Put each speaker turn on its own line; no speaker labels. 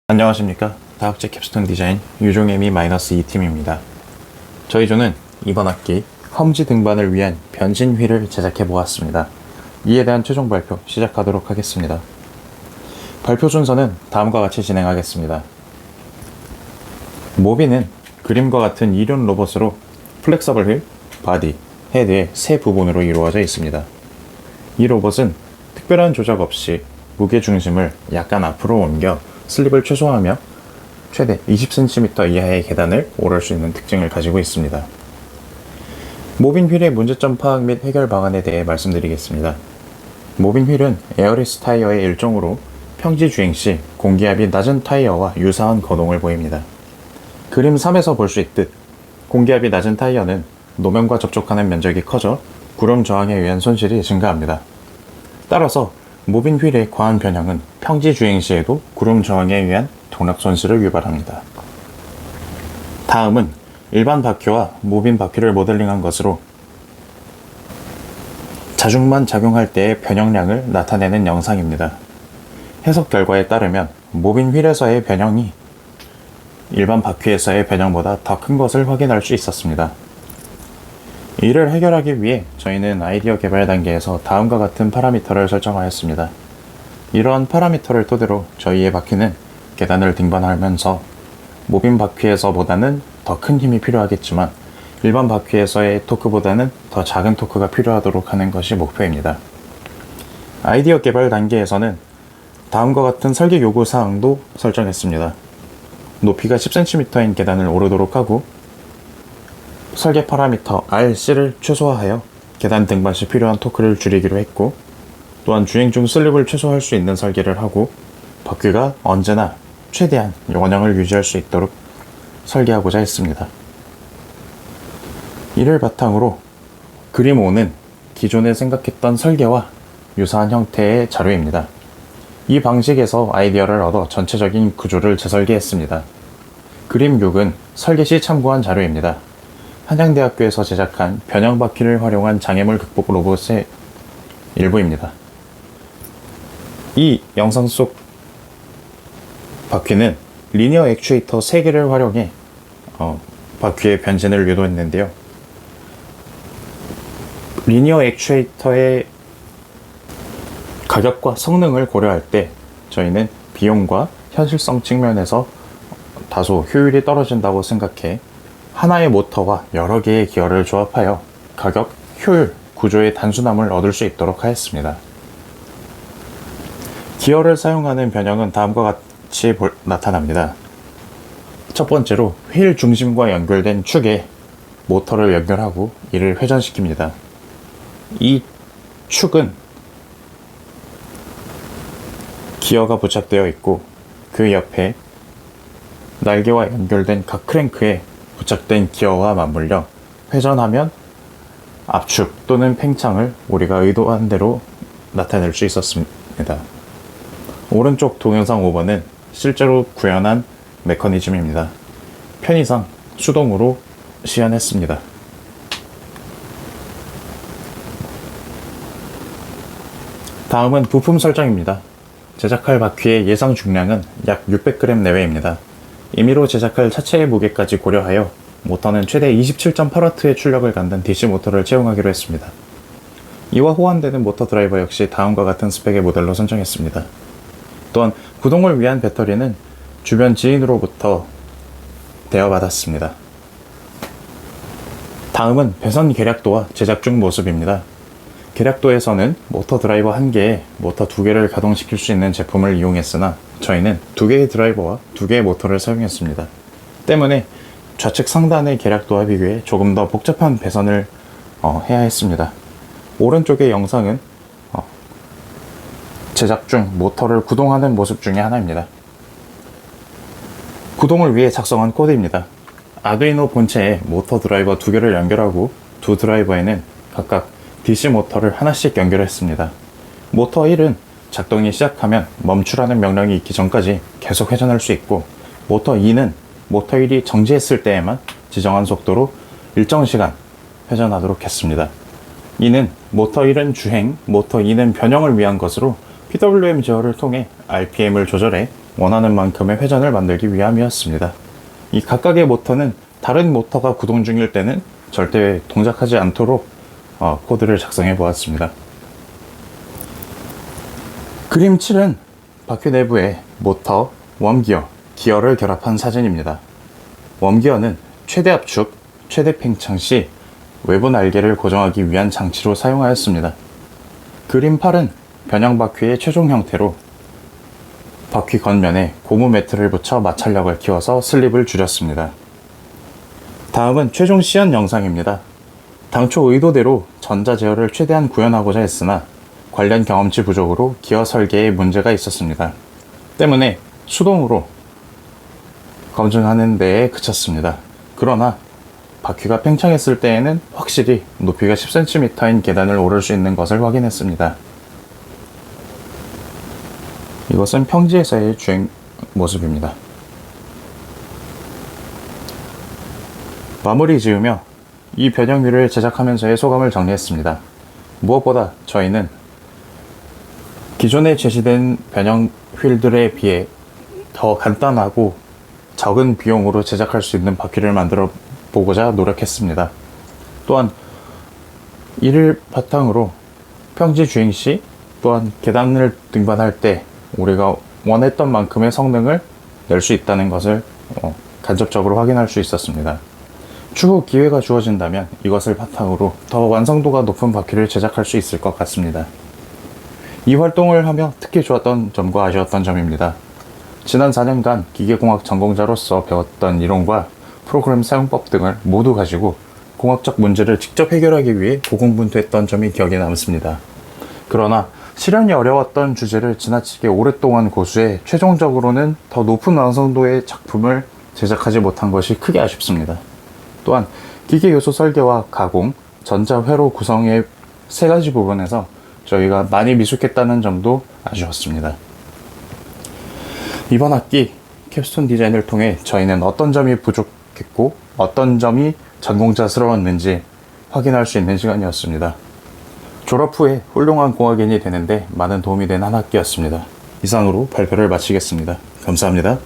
안녕하십니까. 다학제 캡스톤 디자인 유종애미 -2팀입니다. 저희 조는 이번 학기 험지 등반을 위한 변신 휠을 제작해 보았습니다. 이에 대한 최종 발표 시작하도록 하겠습니다. 발표 순서는 다음과 같이 진행하겠습니다. 모비는 그림과 같은 이륜 로봇으로 플렉서블 휠, 바디, 헤드의 세 부분으로 이루어져 있습니다. 이 로봇은 특별한 조작 없이 무게 중심을 약간 앞으로 옮겨 슬립을 최소화하며 최대 20cm 이하의 계단을 오를 수 있는 특징을 가지고 있습니다. 모빈 휠의 문제점 파악 및 해결 방안에 대해 말씀드리겠습니다. 모빈 휠은 에어리스 타이어의 일종으로 평지 주행 시 공기압이 낮은 타이어와 유사한 거동을 보입니다. 그림 3에서 볼 수 있듯 공기압이 낮은 타이어는 노면과 접촉하는 면적이 커져 구름 저항에 의한 손실이 증가합니다. 따라서 모빈 휠의 과한 변형은 평지 주행 시에도 구름 저항에 의한 동력 손실을 유발합니다. 다음은 일반 바퀴와 모빈 바퀴를 모델링한 것으로 자중만 작용할 때의 변형량을 나타내는 영상입니다. 해석 결과에 따르면 모빈 휠에서의 변형이 일반 바퀴에서의 변형보다 더 큰 것을 확인할 수 있었습니다. 이를 해결하기 위해 저희는 아이디어 개발 단계에서 다음과 같은 파라미터를 설정하였습니다. 이러한 파라미터를 토대로 저희의 바퀴는 계단을 등반하면서 모빈 바퀴에서보다는 더 큰 힘이 필요하겠지만 일반 바퀴에서의 토크보다는 더 작은 토크가 필요하도록 하는 것이 목표입니다. 아이디어 개발 단계에서는 다음과 같은 설계 요구 사항도 설정했습니다. 높이가 10cm인 계단을 오르도록 하고 설계 파라미터 RC를 최소화하여 계단 등반 시 필요한 토크를 줄이기로 했고, 또한 주행 중 슬립을 최소화할 수 있는 설계를 하고 바퀴가 언제나 최대한 원형을 유지할 수 있도록 설계하고자 했습니다. 이를 바탕으로 그림 5는 기존에 생각했던 설계와 유사한 형태의 자료입니다. 이 방식에서 아이디어를 얻어 전체적인 구조를 재설계했습니다. 그림 6은 설계 시 참고한 자료입니다. 한양대학교에서 제작한 변형 바퀴를 활용한 장애물 극복 로봇의 일부입니다. 이 영상 속 바퀴는 리니어 액추에이터 3개를 활용해 바퀴의 변신을 유도했는데요. 리니어 액추에이터의 가격과 성능을 고려할 때 저희는 비용과 현실성 측면에서 다소 효율이 떨어진다고 생각해 하나의 모터와 여러 개의 기어를 조합하여 가격, 효율, 구조의 단순함을 얻을 수 있도록 하였습니다. 기어를 사용하는 변형은 다음과 같이 나타납니다. 첫 번째로 휠 중심과 연결된 축에 모터를 연결하고 이를 회전시킵니다. 이 축은 기어가 부착되어 있고 그 옆에 날개와 연결된 각 크랭크에 부착된 기어와 맞물려 회전하면 압축 또는 팽창을 우리가 의도한 대로 나타낼 수 있었습니다. 오른쪽 동영상 5번은 실제로 구현한 메커니즘입니다. 편의상 수동으로 시연했습니다. 다음은 부품 설정입니다. 제작할 바퀴의 예상 중량은 약 600g 내외입니다. 임의로 제작할 차체의 무게까지 고려하여 모터는 최대 27.8W의 출력을 갖는 DC 모터를 채용하기로 했습니다. 이와 호환되는 모터 드라이버 역시 다음과 같은 스펙의 모델로 선정했습니다. 또한 구동을 위한 배터리는 주변 지인으로부터 대여받았습니다. 다음은 배선 계략도와 제작 중 모습입니다. 계략도에서는 모터 드라이버 1개에 모터 2개를 가동시킬 수 있는 제품을 이용했으나 저희는 2개의 드라이버와 2개의 모터를 사용했습니다. 때문에 좌측 상단의 계략도와 비교해 조금 더 복잡한 배선을 해야 했습니다. 오른쪽의 영상은 제작 중 모터를 구동하는 모습 중에 하나입니다. 구동을 위해 작성한 코드입니다. 아두이노 본체에 모터 드라이버 2개를 연결하고 두 드라이버에는 각각 DC 모터를 하나씩 연결했습니다. 모터 1은 작동이 시작하면 멈추라는 명령이 있기 전까지 계속 회전할 수 있고, 모터 2는 모터 1이 정지했을 때에만 지정한 속도로 일정 시간 회전하도록 했습니다. 이는 모터 1은 주행, 모터 2는 변형을 위한 것으로 PWM 제어를 통해 RPM을 조절해 원하는 만큼의 회전을 만들기 위함이었습니다. 이 각각의 모터는 다른 모터가 구동 중일 때는 절대 동작하지 않도록 코드를 작성해 보았습니다. 그림 7은 바퀴 내부에 모터, 웜기어, 기어를 결합한 사진입니다. 웜기어는 최대 압축, 최대 팽창 시 외부 날개를 고정하기 위한 장치로 사용하였습니다. 그림 8은 변형 바퀴의 최종 형태로 바퀴 겉면에 고무 매트를 붙여 마찰력을 키워서 슬립을 줄였습니다. 다음은 최종 시연 영상입니다. 당초 의도대로 전자 제어를 최대한 구현하고자 했으나 관련 경험치 부족으로 기어 설계에 문제가 있었습니다. 때문에 수동으로 검증하는 데에 그쳤습니다. 그러나 바퀴가 팽창했을 때에는 확실히 높이가 10cm인 계단을 오를 수 있는 것을 확인했습니다. 이것은 평지에서의 주행 모습입니다. 마무리 지으며 이 변형휠을 제작하면서의 소감을 정리했습니다. 무엇보다 저희는 기존에 제시된 변형 휠들에 비해 더 간단하고 적은 비용으로 제작할 수 있는 바퀴를 만들어 보고자 노력했습니다. 또한 이를 바탕으로 평지 주행 시 또한 계단을 등반할 때 우리가 원했던 만큼의 성능을 낼 수 있다는 것을 간접적으로 확인할 수 있었습니다. 추후 기회가 주어진다면 이것을 바탕으로 더 완성도가 높은 바퀴를 제작할 수 있을 것 같습니다. 이 활동을 하며 특히 좋았던 점과 아쉬웠던 점입니다. 지난 4년간 기계공학 전공자로서 배웠던 이론과 프로그램 사용법 등을 모두 가지고 공학적 문제를 직접 해결하기 위해 고군분투했던 점이 기억에 남습니다. 그러나 실현이 어려웠던 주제를 지나치게 오랫동안 고수해 최종적으로는 더 높은 완성도의 작품을 제작하지 못한 것이 크게 아쉽습니다. 또한 기계 요소 설계와 가공, 전자 회로 구성의 세 가지 부분에서 저희가 많이 미숙했다는 점도 아쉬웠습니다. 이번 학기 캡스톤 디자인을 통해 저희는 어떤 점이 부족했고 어떤 점이 전공자스러웠는지 확인할 수 있는 시간이었습니다. 졸업 후에 훌륭한 공학인이 되는데 많은 도움이 된 한 학기였습니다. 이상으로 발표를 마치겠습니다. 감사합니다.